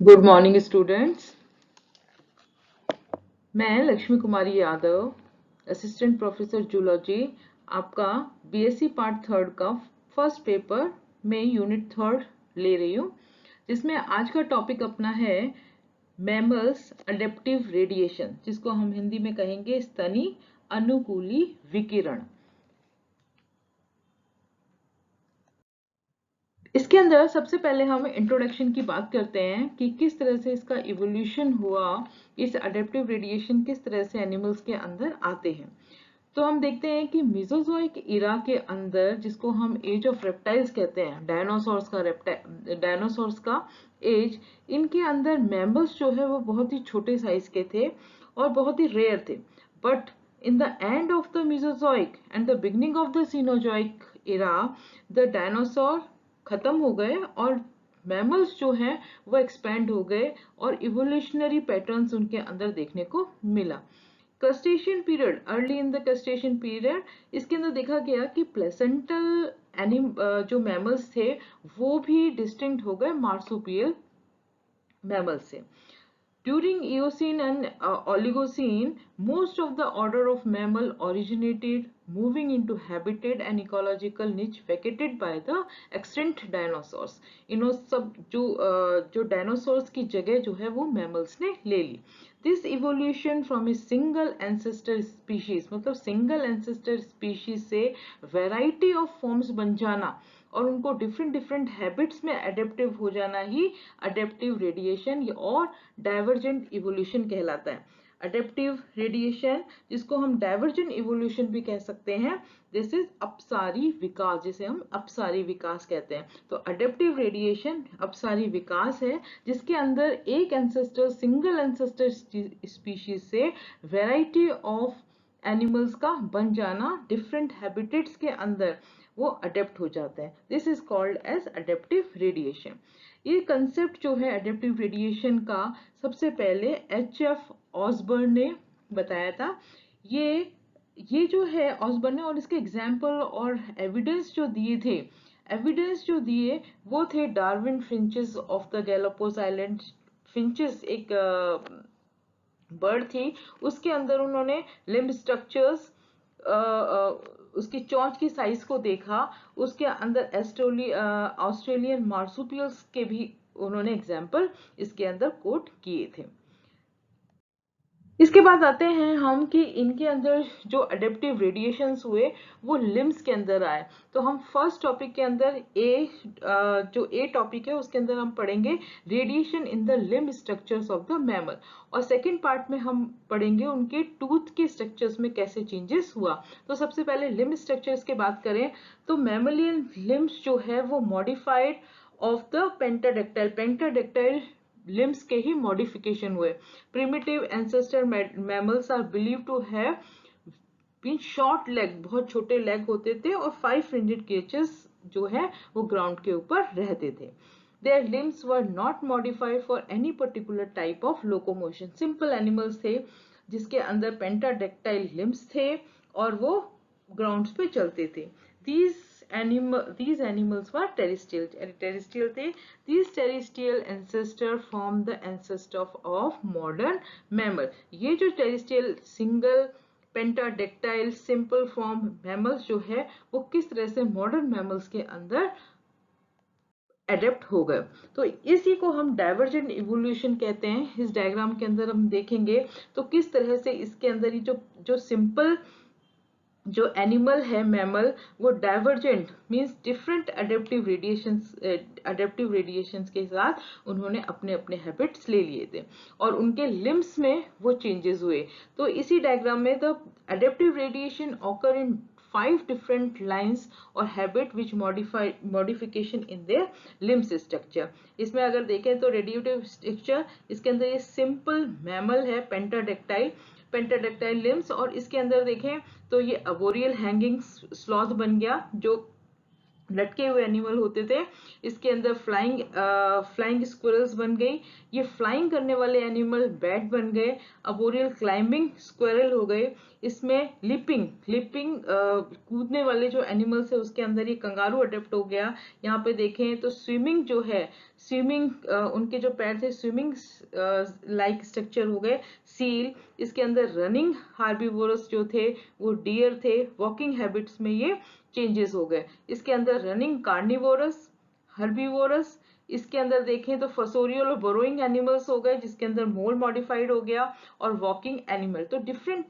Good morning students. मैं लक्ष्मी कुमारी Yadav, assistant professor zoology, आपका BSc part third का फर्स्ट पेपर में यूनिट थर्ड ले रही हूँ, जिसमें आज का टॉपिक अपना है मैमल्स अडेप्टिव रेडिएशन, जिसको हम हिंदी में कहेंगे स्तनी अनुकूली विकिरण। इसके अंदर सबसे पहले हम इंट्रोडक्शन की बात करते हैं कि किस तरह से इसका इवोल्यूशन हुआ, इस अडेप्टिव रेडिएशन किस तरह से एनिमल्स के अंदर आते हैं। तो हम देखते हैं कि मेसोजोइक इरा के अंदर, जिसको हम एज ऑफ रेप्टाइल्स कहते हैं, डायनासोर्स का एज, इनके अंदर मैमल्स जो है वो बहुत ही छोटे साइज के थे और बहुत ही रेयर थे। But in the end of the Mesozoic and the beginning of the Cenozoic era, the dinosaur खत्म हो गए और मैमल्स जो हैं वो एक्सपेंड हो गए और इवोल्यूशनरी पैटर्न्स उनके अंदर देखने को मिला। Crustacean period, early in the crustacean period, इसके अंदर देखा गया कि प्लेसेंटल जो मैमल्स थे वो भी डिस्टिंक्ट हो गए मार्सुपियल मैमल से। During Eocene and Oligocene, most of the order of mammal originated, moving into habitat and ecological niche vacated by the extinct dinosaurs. इन्हों सब जो डायनासोर्स की जगह जो है वो मैमल्स ने ले ली। This evolution from a single ancestor species, मतलब single ancestor species से variety of forms बन जाना और उनको डिफरेंट डिफरेंट हैबिट्स में अडेप्टिव हो जाना ही अडेप्टिव रेडिएशन और डाइवर्जेंट इवोल्यूशन कहलाता है। अडेप्टिव रेडिएशन, जिसको हम डाइवर्जेंट इवोल्यूशन भी कह सकते हैं, दिस इज अपसारी विकास, जिसे हम अपसारी विकास कहते हैं। तो अडेप्टिव रेडिएशन अपसारी विकास है, जिसके अंदर एक एंसेस्टर, सिंगल एंसेस्टर स्पीशीज से वेराइटी ऑफ एनिमल्स का बन जाना डिफरेंट हैबिटेट्स के अंदर वो अडेप्ट हो जाते हैं। This is called as adaptive radiation. ये कंसेप्ट जो है अडेप्टिव रेडिएशन का, सबसे पहले एच.एफ. ऑसबर्न ने बताया था। ये जो है ऑसबर्न ने, और इसके एग्जाम्पल और एविडेंस जो दिए वो थे Darwin finches of the Galapagos island. Finches एक बर्ड थी, उसके अंदर उन्होंने लिम्ब स्ट्रक्चर्स, उसकी चोंच की साइज को देखा, उसके अंदर ऑस्ट्रेलियन मार्सुपियल्स के भी उन्होंने एग्जाम्पल इसके अंदर कोट किए थे। इसके बाद आते हैं हम कि इनके अंदर जो अडेप्टिव रेडिएशंस हुए वो लिम्स के अंदर आए। तो हम फर्स्ट टॉपिक के अंदर जो ए टॉपिक है उसके अंदर हम पढ़ेंगे radiation in the limb structures of the mammal, और सेकेंड पार्ट में हम पढ़ेंगे उनके टूथ के स्ट्रक्चर्स में कैसे चेंजेस हुआ। तो सबसे पहले लिम्ब स्ट्रक्चर्स की बात करें तो मैमलियन लिम्स जो है वो modified of the pentadactyl limbs के ही मॉडिफिकेशन हुए। Primitive ancestor mammals are believe to have been short leg, बहुत छोटे लेग होते थे, और 5 फ्रिंजेड क्रिएचर्स जो है वो ग्राउंड के ऊपर रहते थे। Their limbs were not modified for any particular type of locomotion. Simple animals थे जिसके अंदर पेंटाडेक्टाइल लिम्स थे और वो ग्राउंड्स पे चलते थे। These animals were terrestrial थे। These terrestrial ancestor form the ancestor of modern mammal. ये जो terrestrial single pentadactyl simple form mammals जो है वो किस तरह से मॉडर्न मैमल्स के अंदर एडेप्ट हो गए। तो इसी को हम डाइवर्जेंट इवोल्यूशन कहते हैं। इस डायग्राम के अंदर हम देखेंगे तो किस तरह से इसके अंदर ही जो सिंपल जो एनिमल है मैमल, वो divergent means different adaptive radiations के साथ उन्होंने अपने अपने हैबिट्स ले लिए थे और उनके लिम्स में वो चेंजेस हुए। तो इसी डायग्राम में the adaptive radiation occur in 5 different lines और habit which modification in their limbs structure। इसमें अगर देखें तो रेडिएटिव स्ट्रक्चर, इसके अंदर ये सिंपल मैमल है पेंटाडेक्टाइल लिम्स, और इसके अंदर देखें तो ये अबोरियल हैंगिंग स्लॉथ बन गया जो लटके हुए एनिमल होते थे। इसके अंदर फ्लाइंग स्क्विरल्स बन गई, ये फ्लाइंग करने वाले एनिमल बैट बन गए, अबोरियल क्लाइंबिंग स्क्विरल हो गए। इसमें लिपिंग लिपिंग कूदने वाले जो एनिमल्स है उसके अंदर ये कंगारू अडेप्ट हो गया। यहाँ पे देखें तो स्विमिंग जो है, स्विमिंग उनके जो पैर थे स्विमिंग लाइक स्ट्रक्चर हो गए। सील, इसके अंदर रनिंग हार्बीवोरस जो थे वो डियर थे, वॉकिंग हैबिट्स में ये चेंजेस हो गए। इसके अंदर रनिंग कार्निवोरस, हर्बीवोरस। इसके अंदर देखें तो फसोरियल और बोरोइंग एनिमल्स हो गए, जिसके अंदर मोल मॉडिफाइड हो गया, और वॉकिंग एनिमल। तो डिफरेंट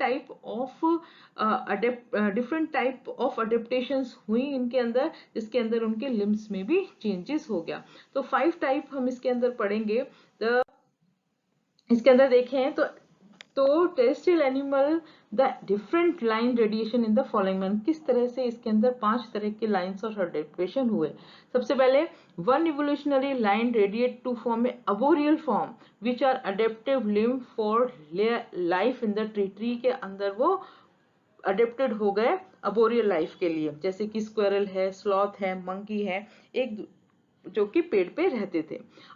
टाइप ऑफ अडेप्टेशंस हुई इनके अंदर, जिसके अंदर उनके लिम्स में भी चेंजेस हो गया। तो 5 टाइप हम इसके अंदर पढ़ेंगे। इसके अंदर देखें तो terrestrial animal the different line radiation in the following man, किस तरह से इसके अंदर 5 तरह के लाइंस और अडेप्टेशन हुए। सबसे पहले, one evolutionary line radiate to form a arboreal form which are adaptive limb for life in the tree. Tree के अंदर वो अडेप्टेड हो गए अबोरियल लाइफ के लिए, जैसे कि स्क्वेरल है, स्लॉथ है, मंकी है, एक जो कि पेड़ पे रहते थे।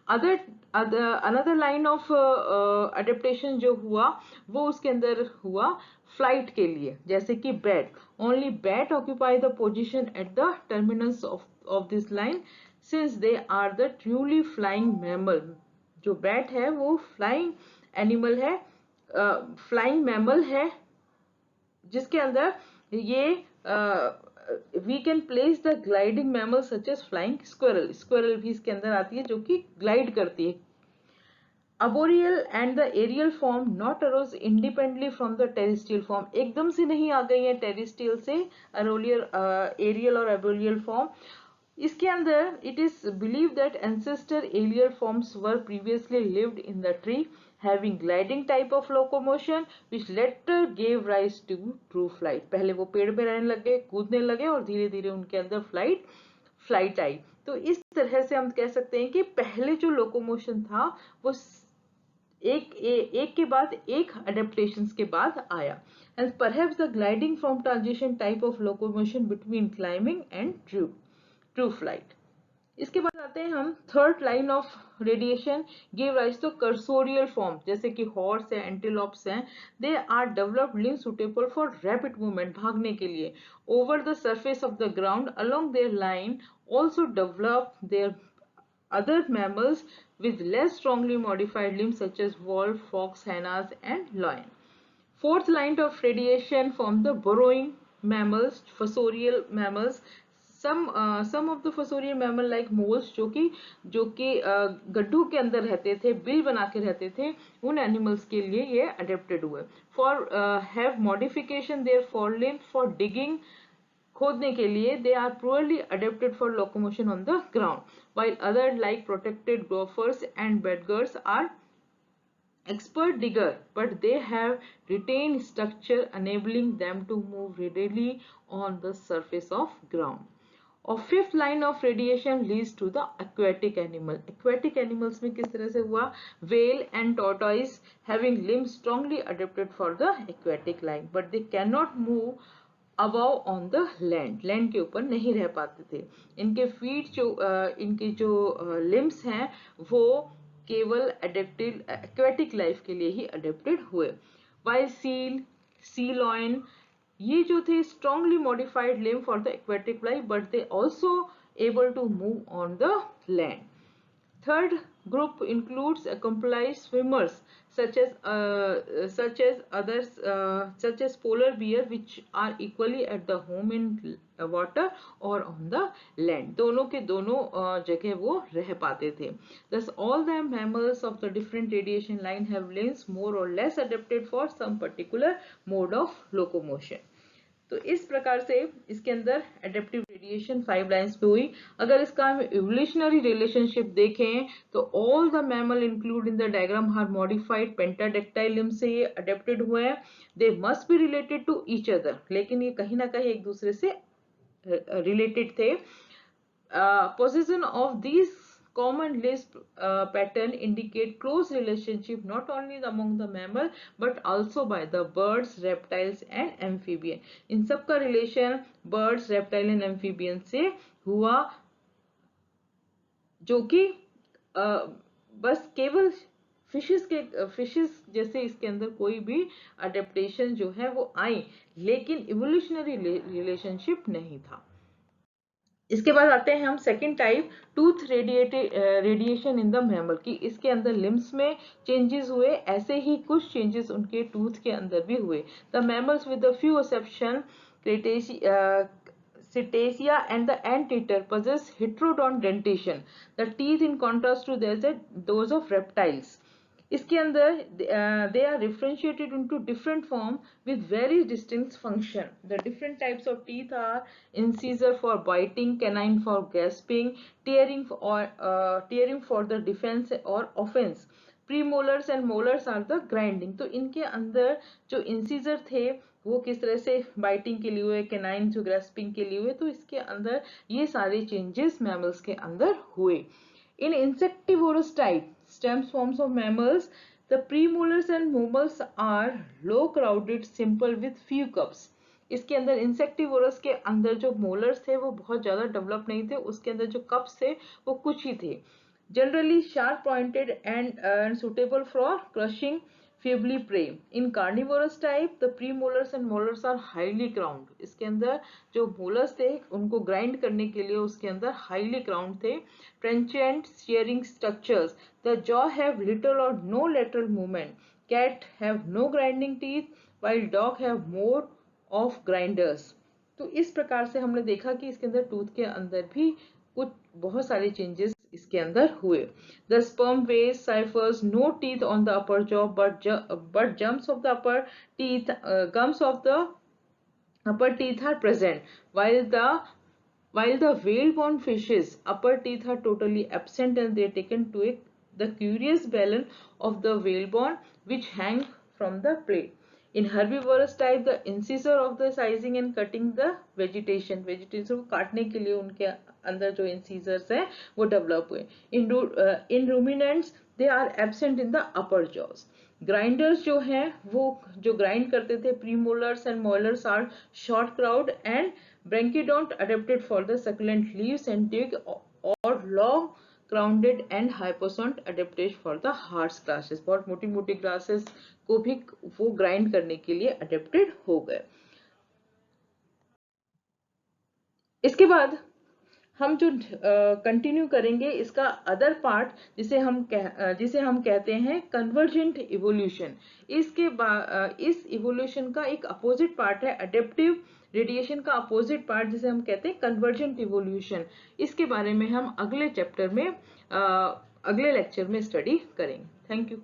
अनदर लाइन ऑफ अडेप्टेशन जो हुआ वो उसके अंदर हुआ फ्लाइट के लिए, जैसे कि bat. Only bat occupy the position at the terminus of this line since they are the truly flying mammal. जो बैट है वो फ्लाइंग एनिमल है, फ्लाइंग मैमल है, जिसके अंदर ये we can place the gliding mammal such as flying squirrel. Squirrel भी इसके अंदर आती है जो कि ग्लाइड करती है। Arboreal and the aerial form not arose independently from the terrestrial form, एकदम से नहीं आ गई है टेरेस्ट्रियल से एरियल और अबोरियल फॉर्म। इसके अंदर it is believe that ancestor aerial forms were previously lived in the tree having gliding type of locomotion which later gave rise to true flight। पहले वो पेड़ पे रहने लगे, कूदने लगे, और धीरे धीरे उनके अंदर फ्लाइट आई। तो इस तरह से हम कह सकते हैं कि पहले जो लोकोमोशन था वो एक के बाद एक अडेप्टेशंस के बाद आया। And perhaps the gliding from transition type of locomotion between climbing and true flight. इसके बाद आते हैं हम third line of radiation give rise to cursorial form, जैसे कि हॉर्स है, एंटीलोप्स हैं। They are developed limb suitable for rapid movement, भागने के लिए, over the surface of the ground along their line. Also develop their other mammals with less strongly modified limbs such as wolf, fox, hyenas and lion. Fourth line of radiation from the burrowing mammals, fossorial mammals. Some of the fossorial mammal like moles जो कि गड्ढों के अंदर रहते थे, bill बना के रहते थे, उन एनिमल्स के लिए ये अडेप्टेड हुए। For have modification their for limb for digging, खोदने के लिए। They are poorly adapted for locomotion on the ground, while other like protected gophers and badgers are expert digger, but they have retained structure enabling them to move readily on the surface of ground. और fifth line of radiation leads to the aquatic animal। aquatic animals में किस तरह से हुआ, whale and tortoise having limbs strongly adapted for the aquatic life, but they cannot move above on the land, land के ऊपर नहीं रह पाते थे। इनके जो लिम्स हैं वो केवल एक्वेटिक लाइफ के लिए ही अडेप्टेड हुए। वाइल सील, सी लॉयन, ये जो थे strongly modified limb for the aquatic life, but they also able to move on the land. Third group includes accomplished swimmers such as polar bear, which are equally at the home in water or on the land। दोनों के दोनों जगह वो रह पाते थे। Thus all the mammals of the different radiation line have limbs more or less adapted for some particular mode of locomotion। तो इस प्रकार से इसके अंदर एडेप्टिव रेडिएशन 5 लाइंस पे हुई। अगर इसका हम इवोल्यूशनरी रिलेशनशिप देखें तो all the mammal include in the diagram are modified pentadactyl limb से ये अडेप्टेड हुए हैं। They must be related to each other, लेकिन ये कहीं ना कहीं एक दूसरे से रिलेटेड थे। Position of this common lisp pattern indicate close relationship not only among the mammal but also by the birds, reptiles and amphibian। इन सब का relation birds, reptile and amphibian से हुआ, जो कि बस केवल फिशेस जैसे इसके अंदर कोई भी अडेप्टेशन जो है वो आई, लेकिन इवोल्यूशनरी रिलेशनशिप नहीं था। इसके बाद आते हैं हम second type, tooth radiation in the mammal, की इसके अंदर लिम्स में चेंजेस हुए, ऐसे ही कुछ चेंजेस उनके टूथ के अंदर भी हुए। The mammals with the few exception, Cetacea and the anteater possess heterodont dentation. The teeth, in contrast to those of reptiles. इसके अंदर they are differentiated into different form with very distinct function. The different types of teeth are incisor for biting, canine for grasping, tearing for the defense or offense. Premolars and molars are the grinding. तो इनके अंदर जो incisor थे वो किस तरह से biting के लिए हुए, कैनाइन जो ग्रेस्पिंग के लिए हुए, तो इसके अंदर ये सारे चेंजेस मैमल्स के अंदर हुए। In insectivorous type stem forms of mammals, the premolars and molars are low crowded simple with few cups. इसके अंदर इंसेक्टिवोरस के अंदर जो मोलर्स थे वो बहुत ज्यादा डेवलप नहीं थे, उसके अंदर जो कप्स थे वो कुछ ही थे। Generally sharp pointed and suitable for crushing feebly prey. In carnivorous type, the premolars and molars are highly crowned. इसके अंदर जो molars थे उनको grind करने के लिए उसके अंदर highly crowned थे. Trenchant shearing structures. The jaw have little or no lateral movement. Cat have no grinding teeth, while dog have more of grinders. तो इस प्रकार से हमने देखा कि इसके अंदर टूथ के अंदर भी कुछ बहुत सारे चेंजेस इसके अंदर हुए। The sperm whale ciphers no teeth on the upper jaw, but jumps of the upper teeth, gums of the upper teeth are present, while the whale-born fishes upper teeth are totally absent, and they are taken to the curious balance of the whale-born which hang from the plate. In herbivorous type, the incisor of the sizing and cutting the vegetation को काटने के लिए उनके अंदर जो incisors हैं वो develop हुए। In ruminants, they are absent in the upper jaws. Grinders जो हैं वो जो grind करते थे, premolars and molars are short crowd and branchiodont adapted for the succulent leaves and twig, or long crowned and hypsodont adapted for the harsh grasses, बहुत मोटी मोटी grasses को भी वो ग्राइंड करने के लिए अडेप्टेड हो गए। इसके बाद हम जो कंटिन्यू करेंगे इसका अदर पार्ट जिसे हम कहते हैं कन्वर्जेंट इवोल्यूशन। इस इवोल्यूशन का एक अपोजिट पार्ट है अडेप्टिव रेडिएशन का अपोजिट पार्ट जिसे हम कहते हैं कन्वर्जेंट इवोल्यूशन। इसके बारे में हम अगले चैप्टर में अगले लेक्चर में स्टडी करेंगे। Thank you.